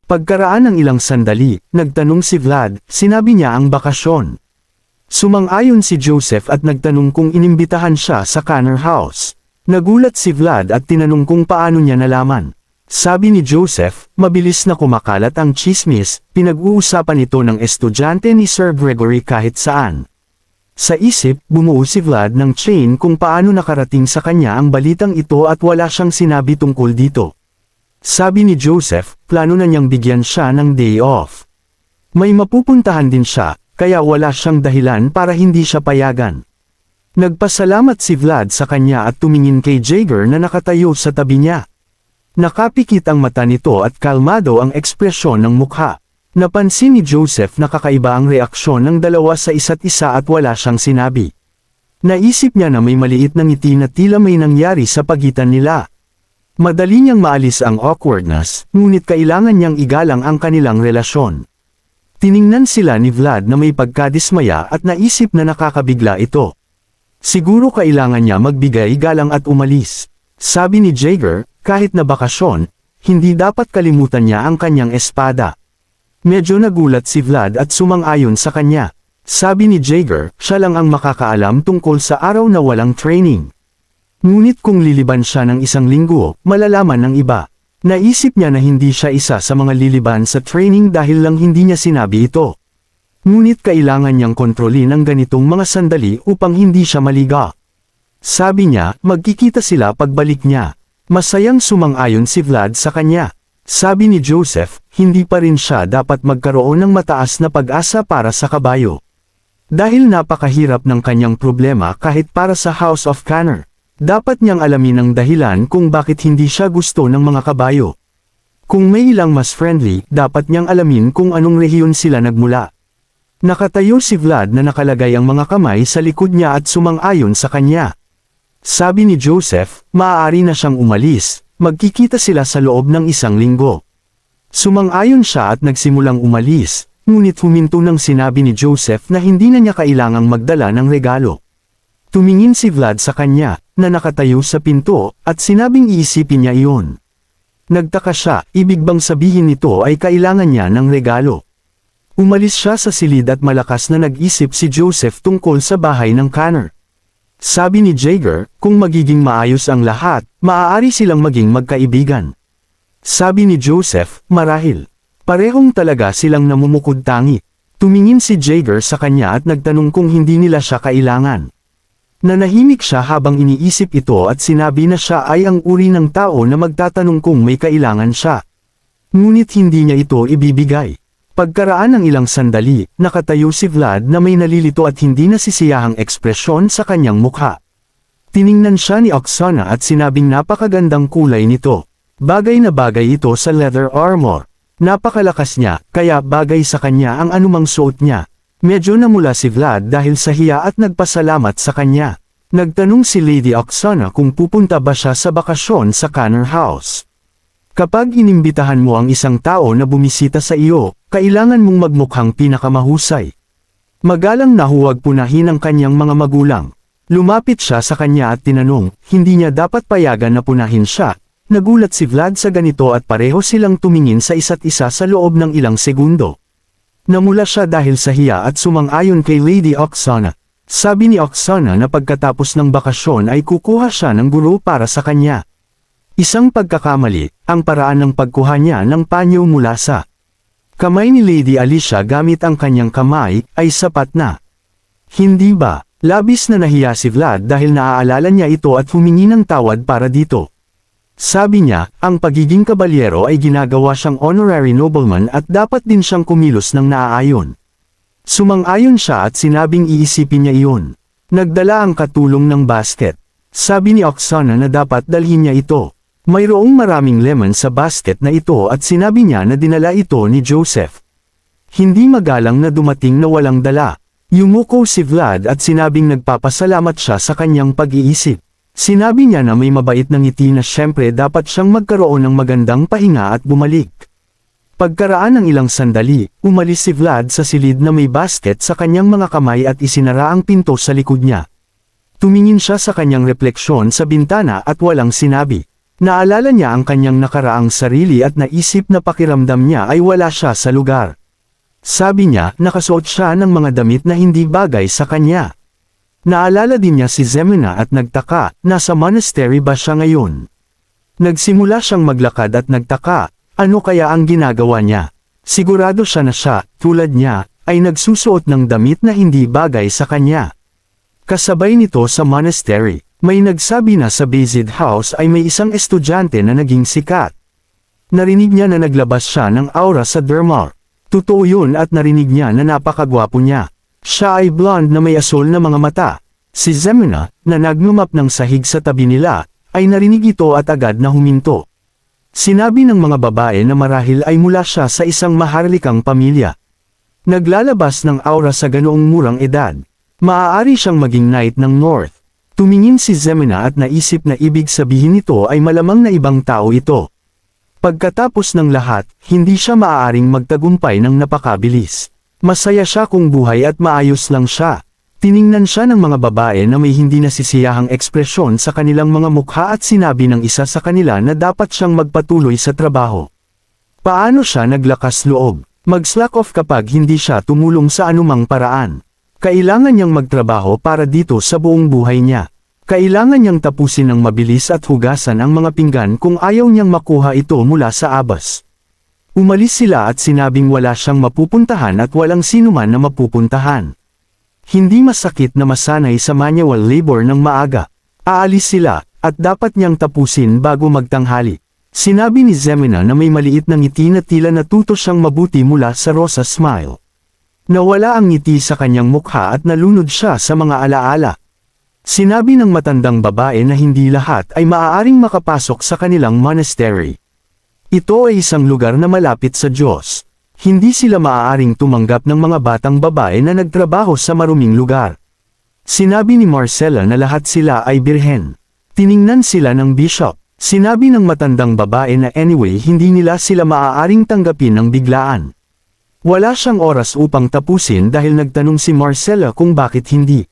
Pagkaraan ng ilang sandali, nagtanong si Vlad, sinabi niya ang bakasyon. Sumang-ayon si Joseph at nagtanong kung inimbitahan siya sa Connor House. Nagulat si Vlad at tinanong kung paano niya nalaman. Sabi ni Joseph, mabilis na kumakalat ang tsismis, pinag-uusapan ito ng estudyante ni Sir Gregory kahit saan. Sa isip, bumuo si Vlad ng chain kung paano nakarating sa kanya ang balitang ito at wala siyang sinabi tungkol dito. Sabi ni Joseph, plano na niyang bigyan siya ng day off. May mapupuntahan din siya, kaya wala siyang dahilan para hindi siya payagan. Nagpasalamat si Vlad sa kanya at tumingin kay Jaeger na nakatayo sa tabi niya. Nakapikit ang mata nito at kalmado ang ekspresyon ng mukha. Napansin ni Joseph na kakaiba ang reaksyon ng dalawa sa isa't isa at wala siyang sinabi. Naisip niya na may maliit na ngiti na tila may nangyari sa pagitan nila. Madali niyang maalis ang awkwardness, ngunit kailangan niyang igalang ang kanilang relasyon. Tiningnan sila ni Vlad na may pagkadismaya at naisip na nakakabigla ito. Siguro kailangan niya magbigay galang at umalis. Sabi ni Jaeger, kahit na bakasyon, hindi dapat kalimutan niya ang kanyang espada. Medyo nagulat si Vlad at sumang-ayon sa kanya. Sabi ni Jaeger, siya lang ang makakaalam tungkol sa araw na walang training. Ngunit kung liliban siya ng isang linggo, malalaman ng iba. Naisip niya na hindi siya isa sa mga liliban sa training dahil lang hindi niya sinabi ito. Ngunit kailangan niyang kontrolin ang ganitong mga sandali upang hindi siya maliga. Sabi niya, magkikita sila pagbalik niya. Masayang sumang-ayon si Vlad sa kanya. Sabi ni Joseph, hindi pa rin siya dapat magkaroon ng mataas na pag-asa para sa kabayo. Dahil napakahirap ng kanyang problema kahit para sa House of Connor. Dapat niyang alamin ang dahilan kung bakit hindi siya gusto ng mga kabayo. Kung may ilang mas friendly, dapat niyang alamin kung anong rehiyon sila nagmula. Nakatayo si Vlad na nakalagay ang mga kamay sa likod niya at sumang-ayon sa kanya. Sabi ni Joseph, maaari na siyang umalis, magkikita sila sa loob ng isang linggo. Sumang-ayon siya at nagsimulang umalis, ngunit huminto nang sinabi ni Joseph na hindi na niya kailangang magdala ng regalo. Tumingin si Vlad sa kanya, na nakatayo sa pinto, at sinabing iisipin niya iyon. Nagtaka siya, ibig bang sabihin nito ay kailangan niya ng regalo. Umalis siya sa silid at malakas na nag-isip si Joseph tungkol sa bahay ng Connor. Sabi ni Jaeger, kung magiging maayos ang lahat, maaari silang maging magkaibigan. Sabi ni Joseph, marahil. Parehong talaga silang namumukod-tangi. Tumingin si Jaeger sa kanya at nagtanong kung hindi nila siya kailangan. Nanahimik siya habang iniisip ito at sinabi na siya ay ang uri ng tao na magtatanong kung may kailangan siya. Ngunit hindi niya ito ibibigay. Pagkaraan ng ilang sandali, nakatayo si Vlad na may nalilito at hindi nasisiyahang ekspresyon sa kanyang mukha. Tiningnan siya ni Oksana at sinabing napakagandang kulay nito. Bagay na bagay ito sa leather armor. Napakalakas niya, kaya bagay sa kanya ang anumang suot niya. Medyo namula si Vlad dahil sa hiya at nagpasalamat sa kanya. Nagtanong si Lady Oksana kung pupunta ba siya sa bakasyon sa Connor House. Kapag inimbitahan mo ang isang tao na bumisita sa iyo, kailangan mong magmukhang pinakamahusay. Magalang na huwag punahin ang kanyang mga magulang. Lumapit siya sa kanya at tinanong, hindi niya dapat payagan na punahin siya. Nagulat si Vlad sa ganito at pareho silang tumingin sa isa't isa sa loob ng ilang segundo. Namula siya dahil sa hiya at sumang-ayon kay Lady Oksana. Sabi ni Oksana na pagkatapos ng bakasyon ay kukuha siya ng guro para sa kanya. Isang pagkakamali, ang paraan ng pagkuha niya ng panyo mula sa kamay ni Lady Alicia gamit ang kanyang kamay, ay sapat na. Hindi ba? Labis na nahiya si Vlad dahil naaalala niya ito at humingi ng tawad para dito. Sabi niya, ang pagiging kabalyero ay ginagawa siyang honorary nobleman at dapat din siyang kumilos ng naaayon. Sumang-ayon siya at sinabing iisipin niya iyon. Nagdala ang katulong ng basket. Sabi ni Oksana na dapat dalhin niya ito. Mayroong maraming lemon sa basket na ito at sinabi niya na dinala ito ni Joseph. Hindi magalang na dumating na walang dala. Yumuko si Vlad at sinabing nagpapasalamat siya sa kanyang pag-iisip. Sinabi niya na may mabait na ngiti na siyempre dapat siyang magkaroon ng magandang pahinga at bumalik. Pagkaraan ng ilang sandali, umalis si Vlad sa silid na may basket sa kanyang mga kamay at isinara ang pinto sa likod niya. Tumingin siya sa kanyang refleksyon sa bintana at walang sinabi. Naalala niya ang kanyang nakaraang sarili at naisip na pakiramdam niya ay wala siya sa lugar. Sabi niya, nakasuot siya ng mga damit na hindi bagay sa kanya. Naalala din niya si Zemina at nagtaka, nasa monastery ba siya ngayon? Nagsimula siyang maglakad at nagtaka, ano kaya ang ginagawa niya? Sigurado siya na siya, tulad niya, ay nagsusuot ng damit na hindi bagay sa kanya. Kasabay nito sa monastery, may nagsabi na sa Bayezid House ay may isang estudyante na naging sikat. Narinig niya na naglabas siya ng aura sa dermal. Totoo yun at narinig niya na napakagwapo niya. Siya ay blonde na may asol na mga mata. Si Zemina, na nagmumap ng sahig sa tabi nila, ay narinig ito at agad na huminto. Sinabi ng mga babae na marahil ay mula siya sa isang maharlikang pamilya. Naglalabas ng aura sa ganoong murang edad. Maaari siyang maging knight ng North. Tumingin si Zemina at naisip na ibig sabihin nito ay malamang na ibang tao ito. Pagkatapos ng lahat, hindi siya maaaring magtagumpay ng napakabilis. Masaya siya kung buhay at maayos lang siya. Tiningnan siya ng mga babae na may hindi nasisiyahang ekspresyon sa kanilang mga mukha at sinabi ng isa sa kanila na dapat siyang magpatuloy sa trabaho. Paano siya naglakas loob? Mag-slack off kapag hindi siya tumulong sa anumang paraan. Kailangan niyang magtrabaho para dito sa buong buhay niya. Kailangan niyang tapusin ng mabilis at hugasan ang mga pinggan kung ayaw niyang makuha ito mula sa abas. Umalis sila at sinabing wala siyang mapupuntahan at walang sinuman na mapupuntahan. Hindi masakit na masanay sa manual labor ng maaga. Aalis sila, at dapat niyang tapusin bago magtanghali. Sinabi ni Zemina na may maliit na ngiti na tila natuto siyang mabuti mula sa Rosa Smile. Nawala ang ngiti sa kanyang mukha at nalunod siya sa mga alaala. Sinabi ng matandang babae na hindi lahat ay maaaring makapasok sa kanilang monastery. Ito ay isang lugar na malapit sa Diyos. Hindi sila maaaring tumanggap ng mga batang babae na nagtrabaho sa maruming lugar. Sinabi ni Marcella na lahat sila ay birhen. Tiningnan sila ng bishop. Sinabi ng matandang babae na anyway hindi nila sila maaaring tanggapin ng biglaan. Wala siyang oras upang tapusin dahil nagtanong si Marcella kung bakit hindi.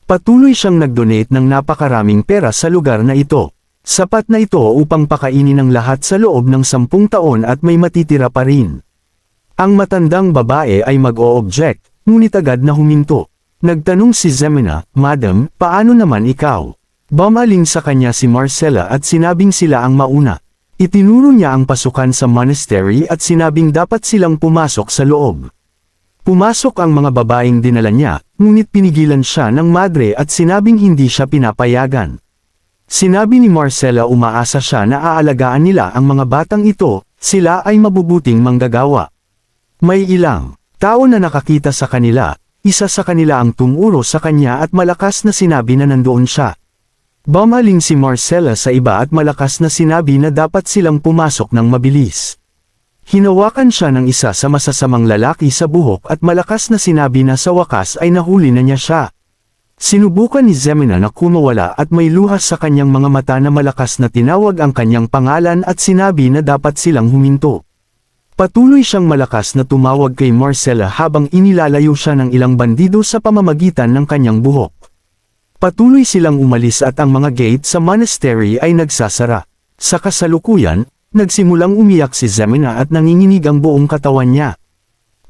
Patuloy siyang nag-donate ng napakaraming pera sa lugar na ito. Sapat na ito upang pakainin ang lahat sa loob ng 10 taon at may matitira pa rin. Ang matandang babae ay mag-o-object, ngunit agad na huminto. Nagtanong si Zemina, Madam, paano naman ikaw? Bumaling sa kanya si Marcella at sinabing sila ang mauna. Itinuro niya ang pasukan sa monastery at sinabing dapat silang pumasok sa loob. Pumasok ang mga babaeng dinala niya, ngunit pinigilan siya ng madre at sinabing hindi siya pinapayagan. Sinabi ni Marcella umaasa siya na aalagaan nila ang mga batang ito, sila ay mabubuting manggagawa. May ilang tao na nakakita sa kanila, isa sa kanila ang tumuro sa kanya at malakas na sinabi na nandoon siya. Bumaling si Marcella sa iba at malakas na sinabi na dapat silang pumasok ng mabilis. Hinawakan siya ng isa sa masasamang lalaki sa buhok at malakas na sinabi na sa wakas ay nahuli na niya siya. Sinubukan ni Zemina na kumawala at may luha sa kanyang mga mata na malakas na tinawag ang kanyang pangalan at sinabi na dapat silang huminto. Patuloy siyang malakas na tumawag kay Marcella habang inilalayo siya ng ilang bandido sa pamamagitan ng kanyang buhok. Patuloy silang umalis at ang mga gate sa monastery ay nagsasara. Sa kasalukuyan, nagsimulang umiyak si Zemina at nanginginig ang buong katawan niya.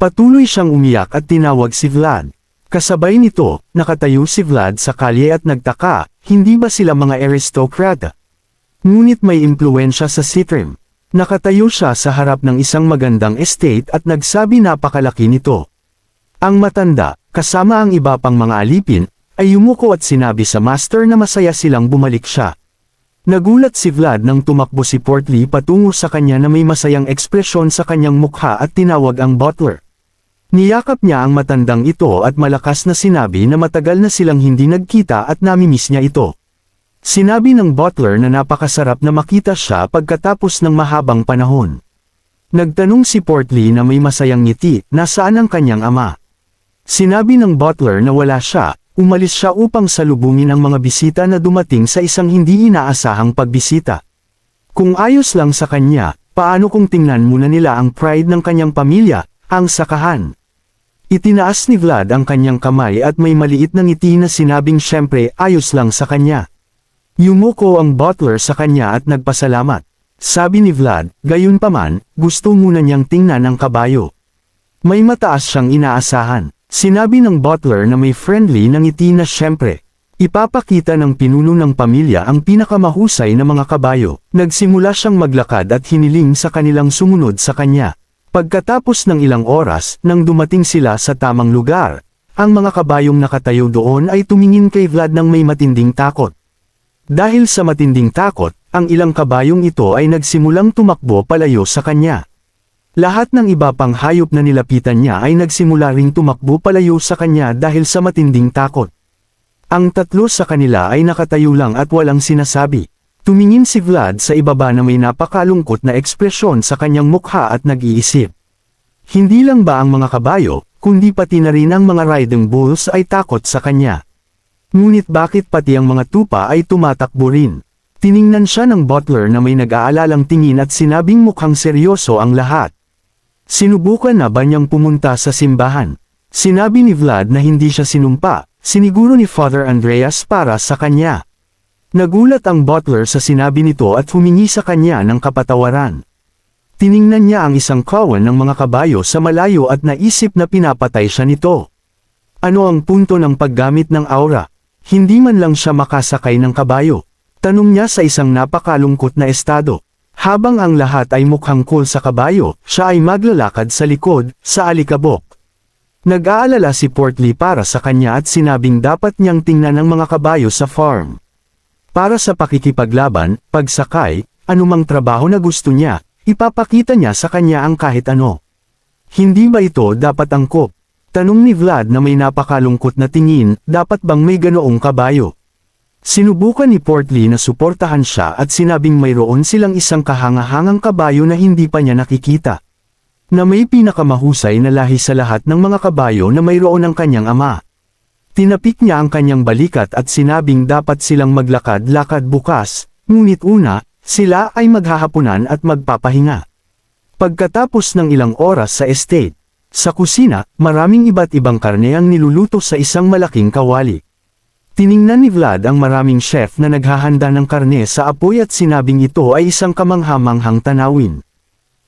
Patuloy siyang umiyak at tinawag si Vlad. Kasabay nito, nakatayo si Vlad sa kalye at nagtaka, hindi ba sila mga aristokrata? Ngunit may impluensya sa Sitrim. Nakatayo siya sa harap ng isang magandang estate at nagsabi napakalaki nito. Ang matanda, kasama ang iba pang mga alipin, ay yumuko at sinabi sa master na masaya silang bumalik siya. Nagulat si Vlad nang tumakbo si Portly patungo sa kanya na may masayang ekspresyon sa kanyang mukha at tinawag ang butler. Niyakap niya ang matandang ito at malakas na sinabi na matagal na silang hindi nagkita at namimiss niya ito. Sinabi ng butler na napakasarap na makita siya pagkatapos ng mahabang panahon. Nagtanong si Portly na may masayang ngiti, nasaan ang kanyang ama. Sinabi ng butler na wala siya, umalis siya upang salubungin ang mga bisita na dumating sa isang hindi inaasahang pagbisita. Kung ayos lang sa kanya, paano kung tingnan muna nila ang pride ng kanyang pamilya, ang sakahan. Itinaas ni Vlad ang kanyang kamay at may maliit na ngiti na sinabing syempre ayos lang sa kanya. Yumuko ang butler sa kanya at nagpasalamat. Sabi ni Vlad, gayunpaman, gusto muna niyang tingnan ang kabayo. May mataas siyang inaasahan. Sinabi ng butler na may friendly na ngiti na siyempre. Ipapakita ng pinuno ng pamilya ang pinakamahusay na mga kabayo. Nagsimula siyang maglakad at hiniling sa kanilang sumunod sa kanya. Pagkatapos ng ilang oras, nang dumating sila sa tamang lugar, ang mga kabayong nakatayo doon ay tumingin kay Vlad ng may matinding takot. Dahil sa matinding takot, ang ilang kabayong ito ay nagsimulang tumakbo palayo sa kanya. Lahat ng iba pang hayop na nilapitan niya ay nagsimula ring tumakbo palayo sa kanya dahil sa matinding takot. Ang tatlo sa kanila ay nakatayo lang at walang sinasabi. Tumingin si Vlad sa ibaba na may napakalungkot na ekspresyon sa kanyang mukha at nag-iisip. Hindi lang ba ang mga kabayo, kundi pati na rin ang mga riding bulls ay takot sa kanya. Ngunit bakit pati ang mga tupa ay tumatakbo rin? Tiningnan siya ng butler na may nag-aalalang tingin at sinabing mukhang seryoso ang lahat. Sinubukan na ba niyang pumunta sa simbahan? Sinabi ni Vlad na hindi siya sinumpa, siniguro ni Father Andreas para sa kanya. Nagulat ang butler sa sinabi nito at humingi sa kanya ng kapatawaran. Tiningnan niya ang isang kawan ng mga kabayo sa malayo at naisip na pinapatay siya nito. Ano ang punto ng paggamit ng aura? Hindi man lang siya makasakay ng kabayo. Tanong niya sa isang napakalungkot na estado. Habang ang lahat ay mukhang cool sa kabayo, siya ay maglalakad sa likod, sa alikabok. Nag-aalala si Portly para sa kanya at sinabing dapat niyang tingnan ang mga kabayo sa farm. Para sa pakikipaglaban, pagsakay, anumang trabaho na gusto niya, ipapakita niya sa kanya ang kahit ano. Hindi ba ito dapat angkop? Tanong ni Vlad na may napakalungkot na tingin, dapat bang may ganoong kabayo? Sinubukan ni Portly na suportahan siya at sinabing mayroon silang isang kahangahangang kabayo na hindi pa niya nakikita. Na may pinakamahusay na lahi sa lahat ng mga kabayo na mayroon ang kanyang ama. Tinapik niya ang kanyang balikat at sinabing dapat silang maglakad-lakad bukas, ngunit una, sila ay maghahapunan at magpapahinga. Pagkatapos ng ilang oras sa estate, sa kusina, maraming iba't ibang karne ang niluluto sa isang malaking kawali. Tiningnan ni Vlad ang maraming chef na naghahanda ng karne sa apoy at sinabing ito ay isang kamanghamanghang tanawin.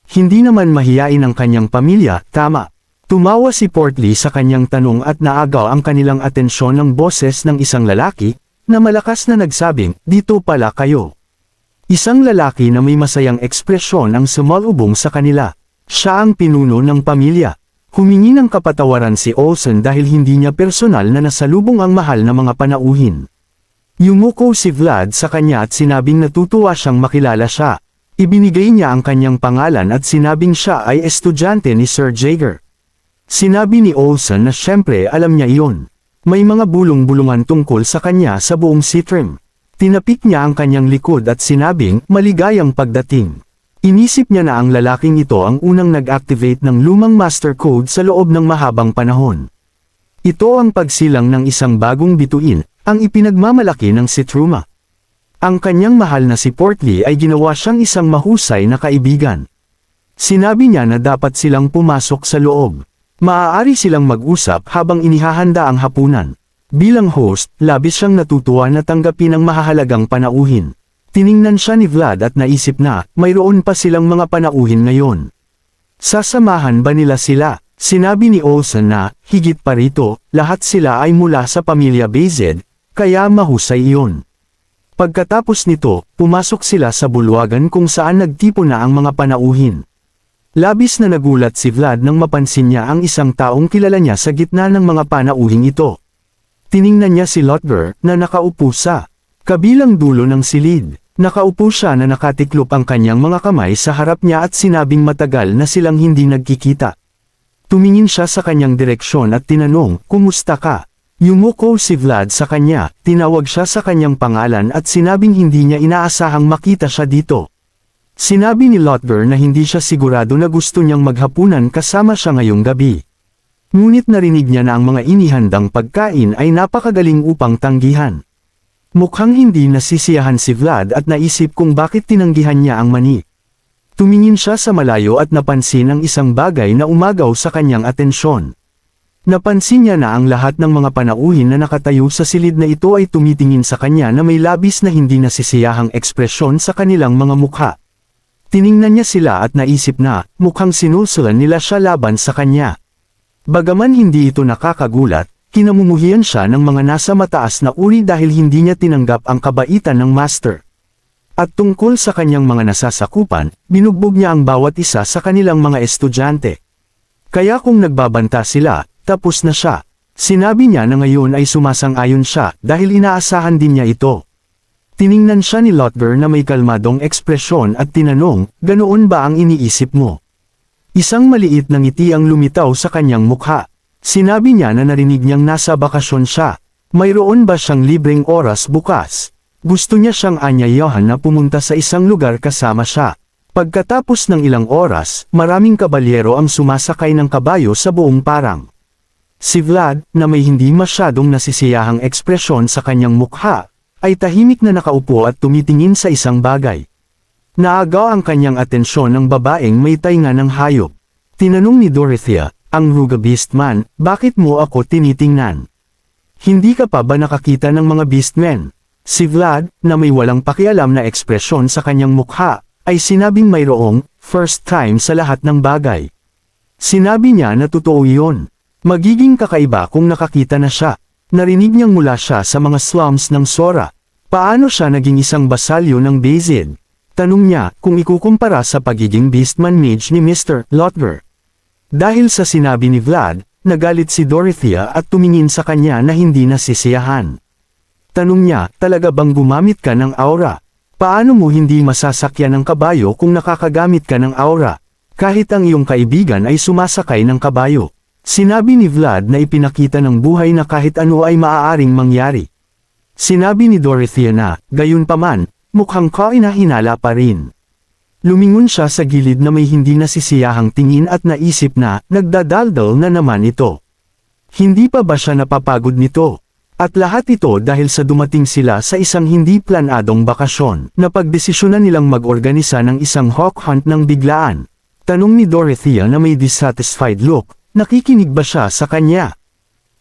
Hindi naman mahiyain ang kanyang pamilya, tama. Tumawa si Portly sa kanyang tanong at naagaw ang kanilang atensyon ng boses ng isang lalaki, na malakas na nagsabing, dito pala kayo. Isang lalaki na may masayang ekspresyon ang sumalubong sa kanila. Siya ang pinuno ng pamilya. Humingi ng kapatawaran si Olsen dahil hindi niya personal na nasalubong ang mahal na mga panauhin. Yumuko si Vlad sa kanya at sinabing natutuwa siyang makilala siya. Ibinigay niya ang kanyang pangalan at sinabing siya ay estudyante ni Sir Jaeger. Sinabi ni Olsen na siyempre alam niya iyon. May mga bulong-bulungan tungkol sa kanya sa buong Sitrim. Tinapik niya ang kanyang likod at sinabing maligayang pagdating. Inisip niya na ang lalaking ito ang unang nag-activate ng lumang master code sa loob ng mahabang panahon. Ito ang pagsilang ng isang bagong bituin, ang ipinagmamalaki ng Citruma. Ang kanyang mahal na si Portly ay ginawa siyang isang mahusay na kaibigan. Sinabi niya na dapat silang pumasok sa loob. Maaari silang mag-usap habang inihahanda ang hapunan. Bilang host, labis siyang natutuwa na tanggapin ang mahahalagang panauhin. Tiningnan siya ni Vlad at naisip na, mayroon pa silang mga panauhin ngayon. Sasamahan ba nila sila? Sinabi ni Olsen na, higit pa rito, lahat sila ay mula sa pamilya Bezed, kaya mahusay iyon. Pagkatapos nito, pumasok sila sa bulwagan kung saan nagtipo na ang mga panauhin. Labis na nagulat si Vlad nang mapansin niya ang isang taong kilala niya sa gitna ng mga panauhing ito. Tiningnan niya si Lotger na nakaupo sa kabilang dulo ng silid. Nakaupo siya na nakatiklop ang kanyang mga kamay sa harap niya at sinabing matagal na silang hindi nagkikita. Tumingin siya sa kanyang direksyon at tinanong, kumusta ka? Yumuko si Vlad sa kanya, tinawag siya sa kanyang pangalan at sinabing hindi niya inaasahang makita siya dito. Sinabi ni Lotger na hindi siya sigurado na gusto niyang maghapunan kasama siya ngayong gabi. Ngunit narinig niya na ang mga inihandang pagkain ay napakagaling upang tanggihan. Mukhang hindi nasisiyahan si Vlad at naisip kung bakit tinanggihan niya ang mani. Tumingin siya sa malayo at napansin ang isang bagay na umagaw sa kanyang atensyon. Napansin niya na ang lahat ng mga panauhin na nakatayo sa silid na ito ay tumitingin sa kanya na may labis na hindi nasisiyahang ekspresyon sa kanilang mga mukha. Tiningnan niya sila at naisip na, mukhang sinulsulan nila siya laban sa kanya. Bagaman hindi ito nakakagulat, kinamumuhian siya ng mga nasa mataas na uri dahil hindi niya tinanggap ang kabaitan ng master. At tungkol sa kanyang mga nasasakupan, binugbog niya ang bawat isa sa kanilang mga estudyante. Kaya kung nagbabanta sila, tapos na siya. Sinabi niya na ngayon ay sumasang-ayon siya dahil inaasahan din niya ito. Tiningnan siya ni Lotger na may kalmadong ekspresyon at tinanong, ganoon ba ang iniisip mo? Isang maliit na ngiti ang lumitaw sa kanyang mukha. Sinabi niya na narinig niyang nasa bakasyon siya. Mayroon ba siyang libreng oras bukas? Gusto niya siyang anyayahan na pumunta sa isang lugar kasama siya. Pagkatapos ng ilang oras, maraming kabalyero ang sumasakay ng kabayo sa buong parang. Si Vlad, na may hindi masyadong nasisiyahang ekspresyon sa kanyang mukha, ay tahimik na nakaupo at tumitingin sa isang bagay. Naagaw ang kanyang atensyon ng babaeng may tainga ng hayop. Tinanong ni Dorothea, ang Ruga Beastman, bakit mo ako tinitingnan? Hindi ka pa ba nakakita ng mga Beastmen? Si Vlad, na may walang pakialam na ekspresyon sa kanyang mukha, ay sinabing mayroong first time sa lahat ng bagay. Sinabi niya na totoo iyon. Magiging kakaiba kung nakakita na siya. Narinig niyang mula siya sa mga slums ng Sora. Paano siya naging isang basalyo ng Bazid? Tanong niya kung ikukumpara sa pagiging Beastman Mage ni Mr. Lotger. Dahil sa sinabi ni Vlad, nagalit si Dorothea at tumingin sa kanya na hindi nasisiyahan. Tanong niya, talaga bang gumamit ka ng aura? Paano mo hindi masasakyan ng kabayo kung nakakagamit ka ng aura? Kahit ang iyong kaibigan ay sumasakay ng kabayo. Sinabi ni Vlad na ipinakita ng buhay na kahit ano ay maaaring mangyari. Sinabi ni Dorothea na, gayunpaman, mukhang kahinahinala pa rin. Lumingon siya sa gilid na may hindi nasisiyahang tingin at naisip na, nagdadaldal na naman ito. Hindi pa ba siya napapagod nito? At lahat ito dahil sa dumating sila sa isang hindi planadong bakasyon, na pagdesisyonan nilang mag-organisa ng isang hawk hunt ng biglaan. Tanong ni Dorothea na may dissatisfied look. Nakikinig ba siya sa kanya?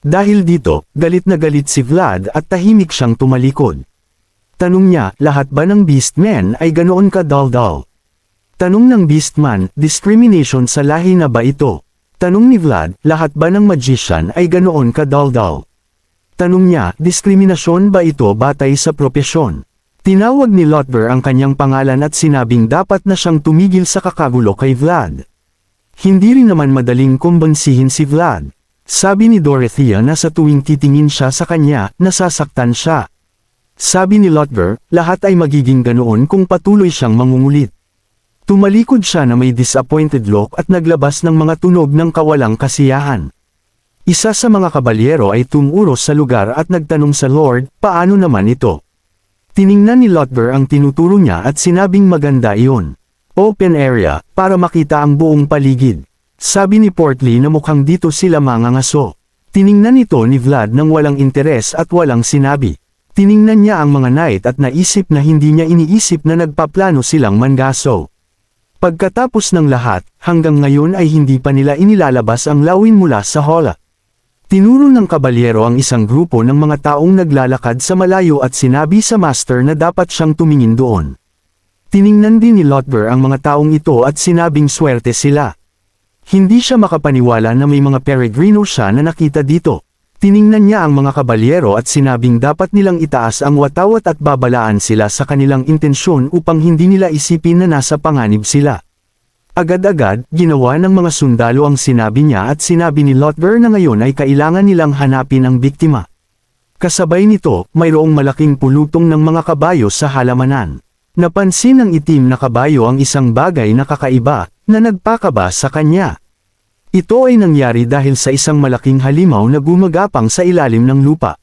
Dahil dito, galit na galit si Vlad at tahimik siyang tumalikod. Tanong niya, lahat ba ng Beastmen ay ganoon ka daldal? Tanong ng Beastman, discrimination sa lahi na ba ito? Tanong ni Vlad, lahat ba ng Magician ay ganoon ka daldal? Tanong niya, diskriminasyon ba ito batay sa propesyon? Tinawag ni Lotger ang kanyang pangalan at sinabing dapat na siyang tumigil sa kakagulo kay Vlad. Hindi rin naman madaling kumbansihin si Vlad. Sabi ni Dorothea na sa tuwing titingin siya sa kanya, nasasaktan siya. Sabi ni Lotger, lahat ay magiging ganoon kung patuloy siyang mangungulit. Tumalikod siya na may disappointed look at naglabas ng mga tunog ng kawalang kasiyahan. Isa sa mga kabalyero ay tumuros sa lugar at nagtanong sa Lord, paano naman ito? Tiningnan ni Lotger ang tinuturo niya at sinabing maganda iyon. Open area, para makita ang buong paligid. Sabi ni Portly na mukhang dito sila mangangaso. Tiningnan ito ni Vlad nang walang interes at walang sinabi. Tiningnan niya ang mga knight at naisip na hindi niya iniisip na nagpaplano silang mangaso. Pagkatapos ng lahat, hanggang ngayon ay hindi pa nila inilalabas ang lawin mula sa hola. Tinuro ng kabalyero ang isang grupo ng mga taong naglalakad sa malayo at sinabi sa master na dapat siyang tumingin doon. Tiningnan din ni Lotger ang mga taong ito at sinabing swerte sila. Hindi siya makapaniwala na may mga peregrino siya na nakita dito. Tiningnan niya ang mga kabalyero at sinabing dapat nilang itaas ang watawat at babalaan sila sa kanilang intensyon upang hindi nila isipin na nasa panganib sila. Agad-agad, ginawa ng mga sundalo ang sinabi niya at sinabi ni Lotger na ngayon ay kailangan nilang hanapin ang biktima. Kasabay nito, mayroong malaking pulutong ng mga kabayo sa halamanan. Napansin ng itim na kabayo ang isang bagay na kakaiba, na nagpakaba sa kanya. Ito ay nangyari dahil sa isang malaking halimaw na gumagapang sa ilalim ng lupa.